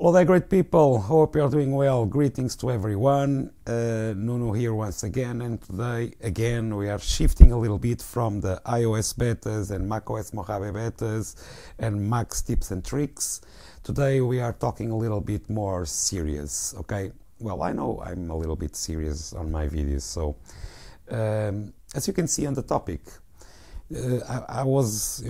Hello there, great people. Hope you're doing well. Greetings to everyone. Nuno here once again, and today again we are shifting a little bit from the iOS betas and macOS Mojave betas and Mac's tips and tricks. Today we are talking a little bit more serious. Okay, well, I know I'm a little bit serious on my videos, so as you can see on the topic, I was,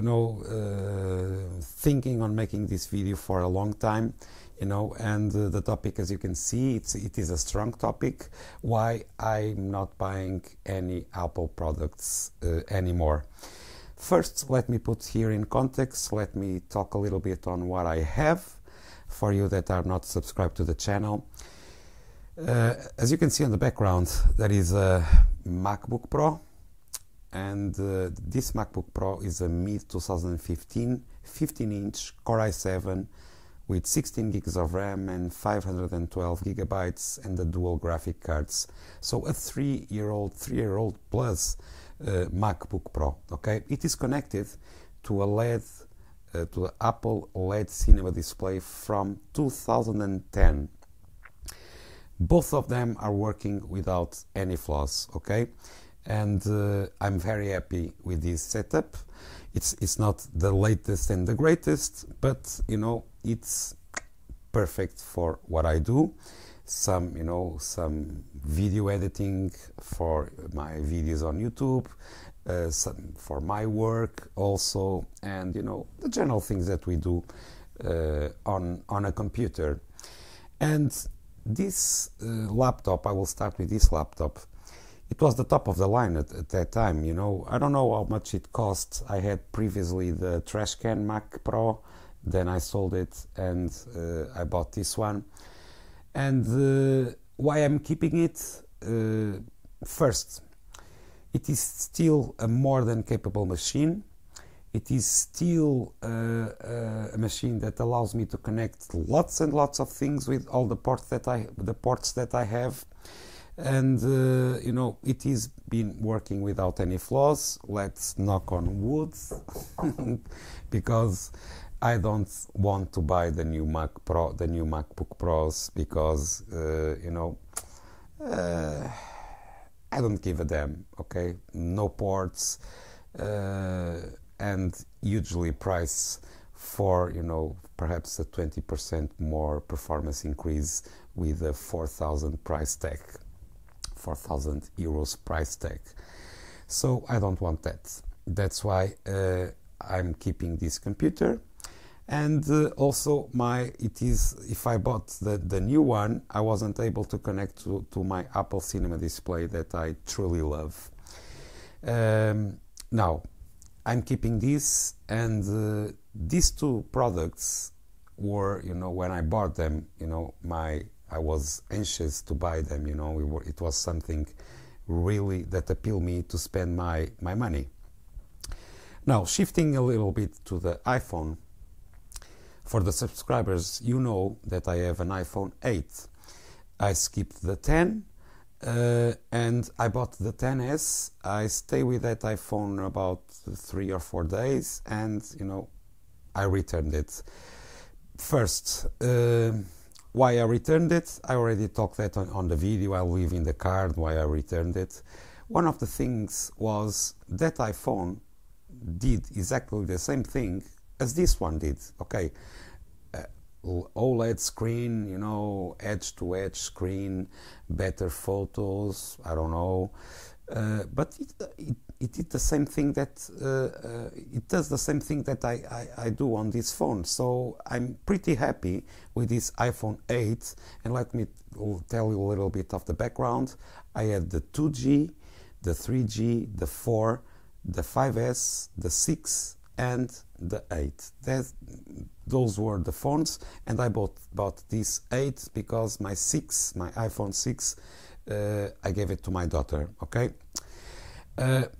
thinking on making this video for a long time, and the topic, as you can see, it is a strong topic. Why I'm not buying any Apple products anymore. First, let me put here in context. Let me talk a little bit on what I have for you that are not subscribed to the channel. As you can see on the background, there is a MacBook Pro. And this MacBook Pro is a mid 2015 15-inch Core i7 with 16 gigs of RAM and 512 gigabytes and the dual graphic cards. So a 3-year-old plus MacBook Pro. Okay, it is connected to a LED, to the Apple LED Cinema display from 2010. Both of them are working without any flaws. Okay. And I'm very happy with this setup. It's not the latest and the greatest, but it's perfect for what I do. Some video editing for my videos on YouTube, some for my work also, and the general things that we do on a computer. And this laptop, I will start with this laptop. It was the top of the line at that time, I don't know how much it cost. I had previously the trash can Mac Pro, then I sold it and I bought this one. And why I'm keeping it? First, it is still a more than capable machine. It is still a machine that allows me to connect lots and lots of things with all the ports that I have. And it is been working without any flaws. Let's knock on wood because I don't want to buy the new MacBook Pros because I don't give a damn. Okay, no ports and usually price for perhaps a 20% more performance increase with a 4,000 price tag. 4,000 euros price tag. So I don't want that. That's why I'm keeping this computer. And also if I bought the new one, I wasn't able to connect to my Apple Cinema display that I truly love. Now I'm keeping this, and these two products were, when I bought them, I was anxious to buy them, it was something really that appealed me to spend my money. Now, shifting a little bit to the iPhone, for the subscribers, you know that I have an iPhone 8. I skipped the 10 and I bought the 10s. I stay with that iPhone about 3 or 4 days and, I returned it. First, why I returned it, I already talked that on the video. I'll leave in the card why I returned it. One of the things was that iPhone did exactly the same thing as this one did. Okay, OLED screen, edge-to-edge screen, better photos, I don't know, but it did the same thing that it does the same thing that I do on this phone. So I'm pretty happy with this iPhone 8. And let me tell you a little bit of the background. I had the 2G, the 3G, the 4, the 5S, the 6 and the 8. Those were the phones, and I bought this 8 because my iPhone 6, I gave it to my daughter. Okay.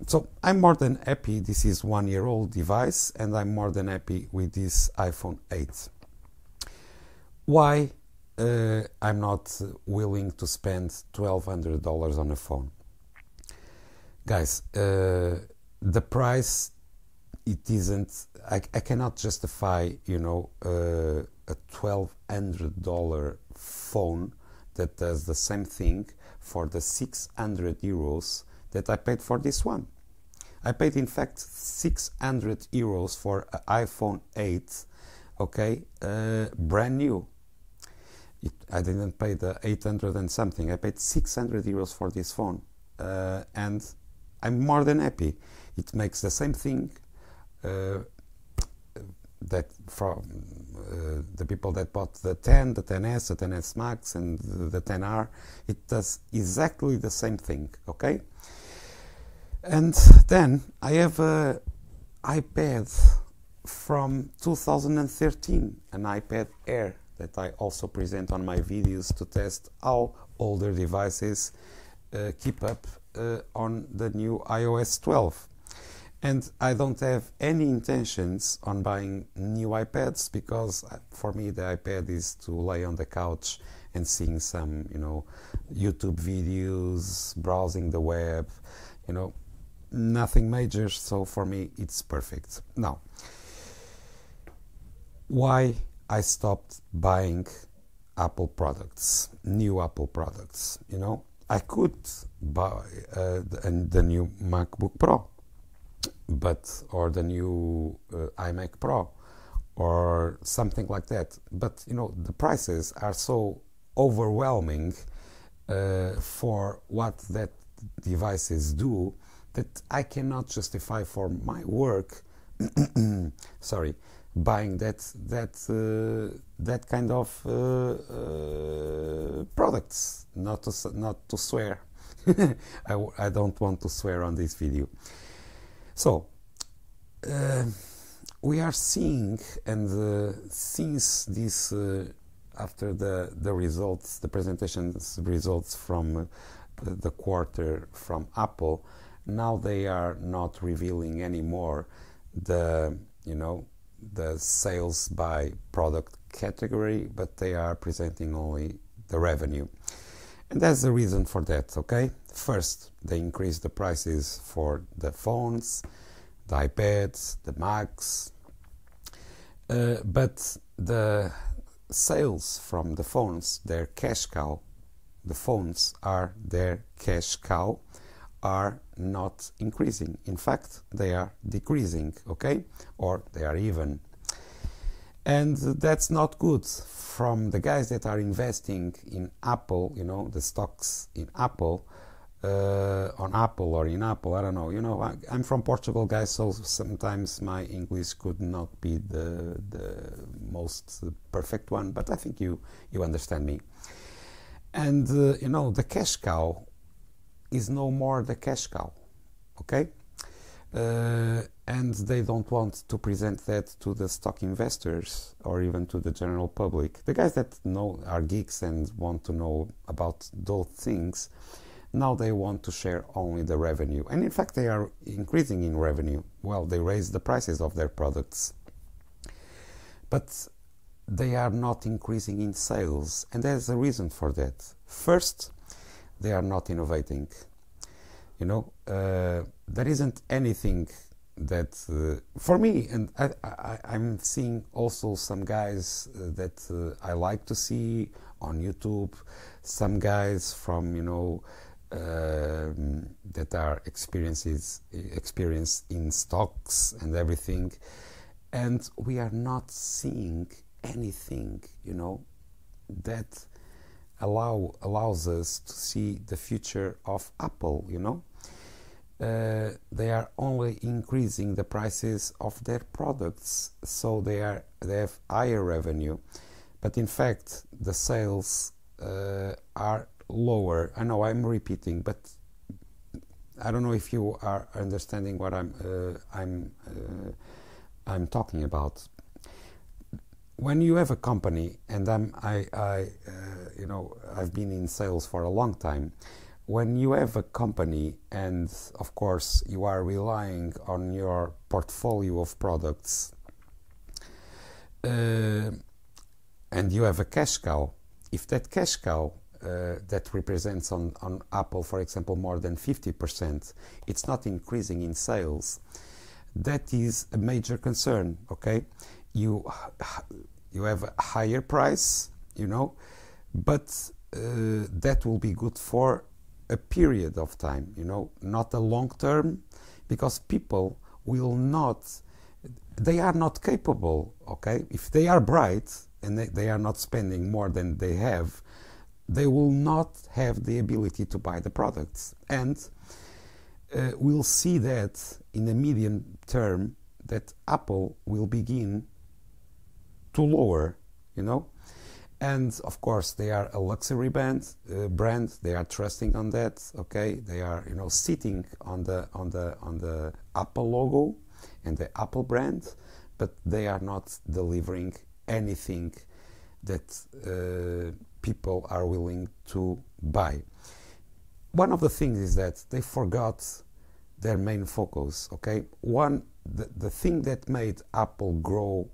So I'm more than happy. This is 1-year-old device, and I'm more than happy with this iPhone 8. Why I'm not willing to spend $1,200 on a phone? Guys, the price it isn't. I cannot justify, you know, a $1,200 phone that does the same thing for the 600 euros that I paid for this one. I paid, in fact, 600 euros for an iPhone 8, okay, brand new. I didn't pay the 800 and something. I paid 600 euros for this phone, and I'm more than happy. It makes the same thing that from the people that bought the 10, the 10s, the 10s Max, and the 10R. It does exactly the same thing, okay? And then I have a iPad from 2013, an iPad Air that I also present on my videos to test how older devices keep up on the new iOS 12. And I don't have any intentions on buying new iPads, because for me the iPad is to lay on the couch and seeing some, you know, YouTube videos, browsing the web, you know, nothing major. So for me it's perfect. Now, why I stopped buying Apple products, new Apple products? You know, I could buy the new MacBook Pro, or the new iMac Pro, or something like that. But you know, the prices are so overwhelming for what that devices do, that I cannot justify for my work sorry, buying that kind of products. Not to swear. I don't want to swear on this video. So we are seeing, and since this after the results, the presentations results from the quarter from Apple, now they are not revealing anymore the, you know, the sales by product category, but they are presenting only the revenue. And there's a reason for that, okay? First, they increased the prices for the phones, the iPads, the Macs, but the sales from the phones, their cash cow, the phones are their cash cow, are not increasing. In fact, they are decreasing, okay? Or they are even. And that's not good from the guys that are investing in Apple, you know, the stocks in Apple, on Apple or in Apple, I don't know. You know, I'm from Portugal, guys, so sometimes my English could not be the most perfect one, but I think you understand me. And, you know, the cash cow is no more the cash cow, okay? And they don't want to present that to the stock investors or even to the general public. The guys that know are geeks and want to know about those things, now they want to share only the revenue. And in fact, they are increasing in revenue. Well, they raise the prices of their products, but they are not increasing in sales. And there's a reason for that. First, they are not innovating. You know, there isn't anything that, for me, and I'm seeing also some guys that I like to see on YouTube, some guys from, you know, that are experienced in stocks and everything, and we are not seeing anything, you know, that allows us to see the future of Apple, you know. They are only increasing the prices of their products, so they have higher revenue, but in fact the sales are lower. I know I'm repeating, but I don't know if you are understanding what I'm talking about. When you have a company, and you know, I've been in sales for a long time. When you have a company, and of course you are relying on your portfolio of products, and you have a cash cow, if that cash cow that represents on Apple, for example, more than 50%, it's not increasing in sales, that is a major concern. Okay, you have a higher price, you know, but that will be good for a period of time, you know, not a long term, because people will not, they are not capable. Okay, if they are bright and they are not spending more than they have, they will not have the ability to buy the products. And we'll see that in the medium term, that Apple will begin to lower, you know. And of course they are a luxury brand, they are trusting on that. Okay, they are, you know, sitting on the Apple logo and the Apple brand, but they are not delivering anything that people are willing to buy. One of the things is that they forgot their main focus. Okay, the thing that made Apple grow,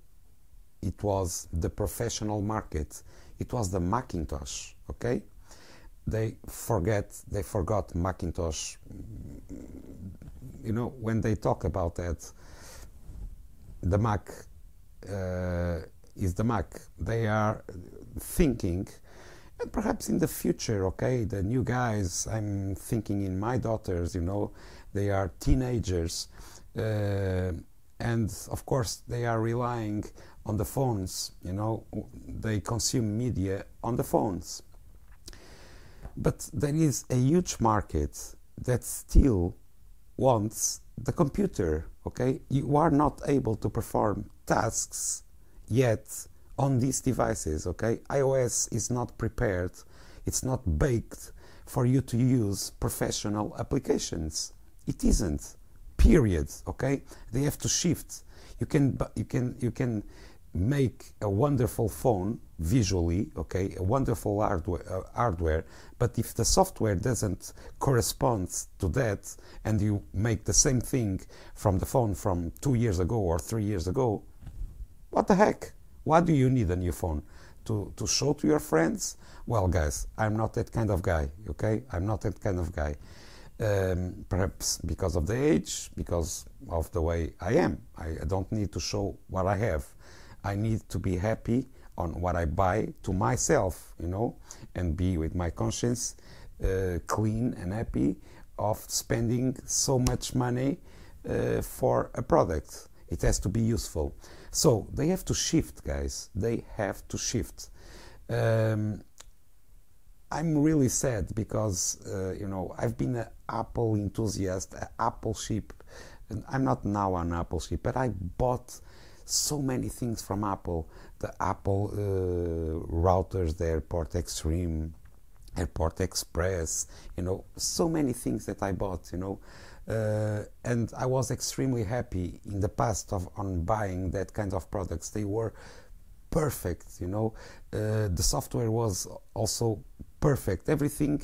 it was the professional market. It was the Macintosh. Okay, they forgot Macintosh. You know, when they talk about that, the Mac is the Mac. They are thinking, and perhaps in the future, okay, the new guys, I'm thinking in my daughters, you know, they are teenagers, and of course they are relying on the phones, you know, they consume media on the phones. But there is a huge market that still wants the computer. Okay, you are not able to perform tasks yet on these devices. Okay, iOS is not prepared, it's not baked for you to use professional applications. It isn't, period. Okay, they have to shift. You can make a wonderful phone visually, okay, a wonderful hardware, but if the software doesn't correspond to that, and you make the same thing from the phone from 2 years ago or 3 years ago, what the heck? Why do you need a new phone? To show to your friends? Well, guys, I'm not that kind of guy, okay? I'm not that kind of guy. Perhaps because of the age, because of the way I am. I don't need to show what I have. I need to be happy on what I buy to myself, you know, and be with my conscience clean and happy of spending so much money for a product. It has to be useful. So they have to shift, guys. They have to shift. I'm really sad because, you know, I've been an Apple enthusiast, an Apple sheep. And I'm not now an Apple sheep, but I bought so many things from Apple. The Apple routers, the AirPort Extreme, AirPort Express, you know, so many things that I bought, you know. And I was extremely happy in the past on buying that kind of products. They were perfect, you know. The software was also perfect. Everything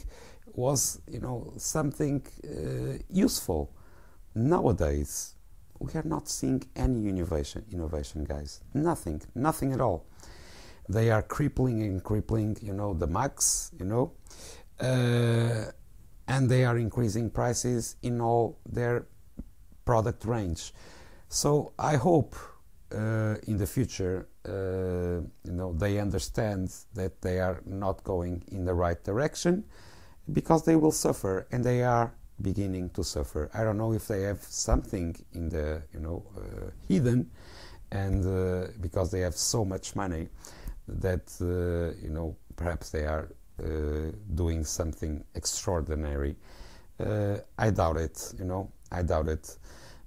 was, you know, something useful. Nowadays, we are not seeing any innovation, guys. Nothing at all. They are crippling, you know, the Macs, you know, and they are increasing prices in all their product range. So I hope in the future, you know, they understand that they are not going in the right direction, because they will suffer, and they are beginning to suffer. I don't know if they have something in the, you know, hidden, and because they have so much money that you know, perhaps they are doing something extraordinary. I doubt it, you know, I doubt it,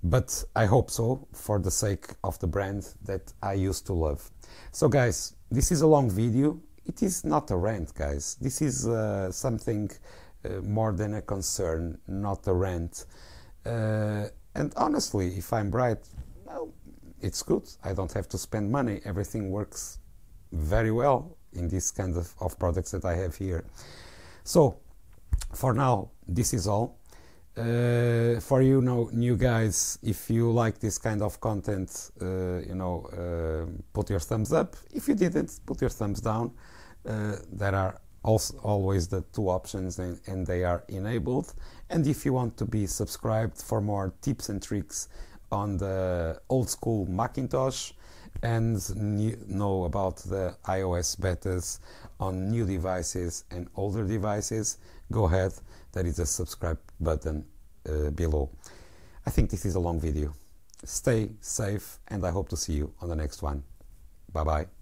but I hope so, for the sake of the brand that I used to love. So guys, this is a long video. It is not a rant, guys. This is something more than a concern, not a rant. And honestly, if I'm bright, well, it's good. I don't have to spend money. Everything works very well in this kind of products that I have here. So for now, this is all. For you know, new guys, if you like this kind of content, you know, put your thumbs up. If you didn't, put your thumbs down. There are also always the two options, and they are enabled. And if you want to be subscribed for more tips and tricks on the old school Macintosh and know about the iOS betas on new devices and older devices, go ahead, there is a subscribe button below. I think this is a long video. Stay safe and I hope to see you on the next one. Bye bye.